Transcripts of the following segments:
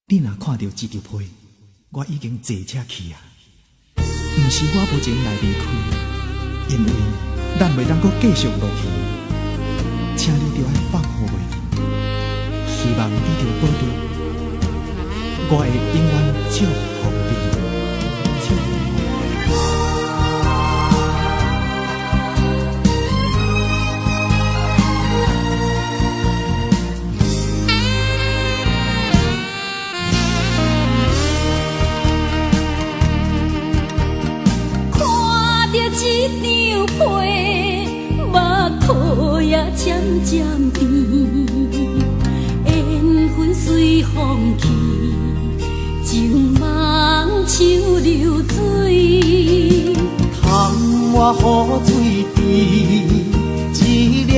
你若看到这条批，我已经坐车去啊。不是我无情来离开，因为咱袂当阁继续落去，请你着爱放乎袂记，希望你着保重，我会永远祝福你。一张被，目眶也渐渐甜，缘分随风去，情梦像流水。窗外雨水滴，一粒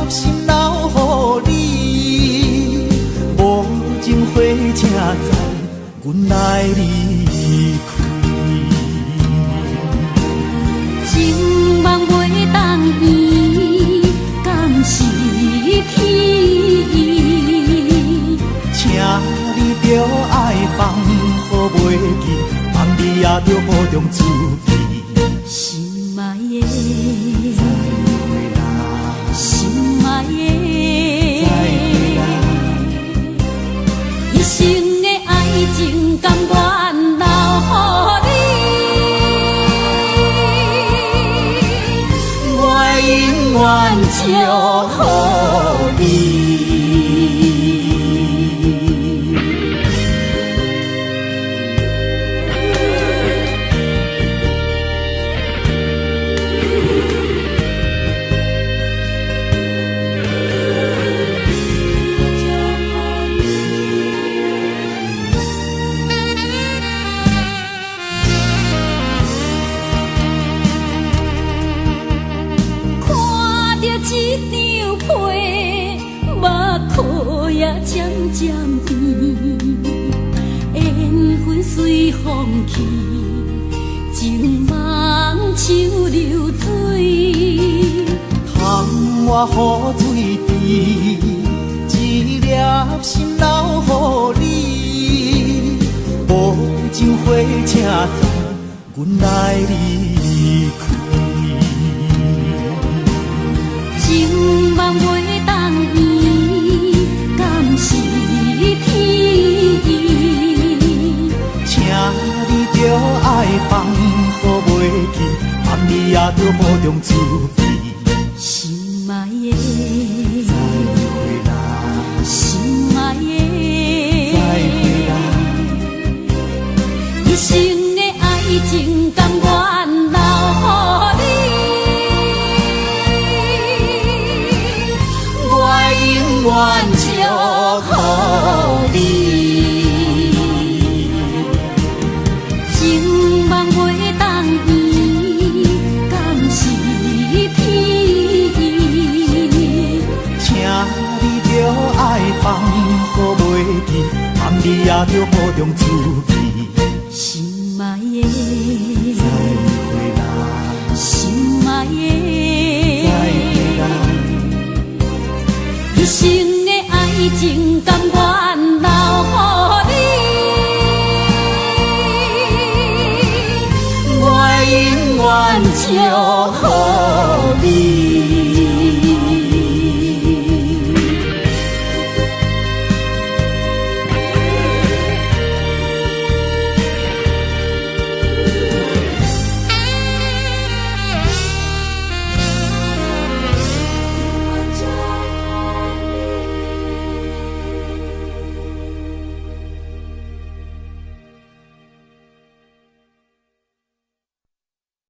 心留予你，无情花车载阮来离开。情梦袂当圆，敢是去？请你着爱放乎袂记，放你也着保重自己。心爱的，再会啦，心爱的，再会啦，一生的爱情甘愿留予你。永远祝福你。一张被，目眶也渐渐甜，缘分随风去，情梦像流水。窗外雨水滴，一粒心留予你，无情花车载阮来离开。情梦袂当圆，敢是天？请你着爱放乎袂记，放你也着保重自己。心爱的，再会啦，心爱的，再会啦，一生的爱情甘愿留予你。永远祝福你，情梦袂当圆，敢是天？请你着爱放乎袂记，放你也着保重自己。心爱的，再会啦，心爱的，再会啦，一生的爱情甘愿留予你，我永远祝福。